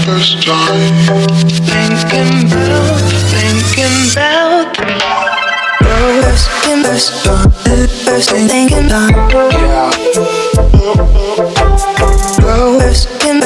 This time. Thinking about first thing thinking about. Yeah. First thing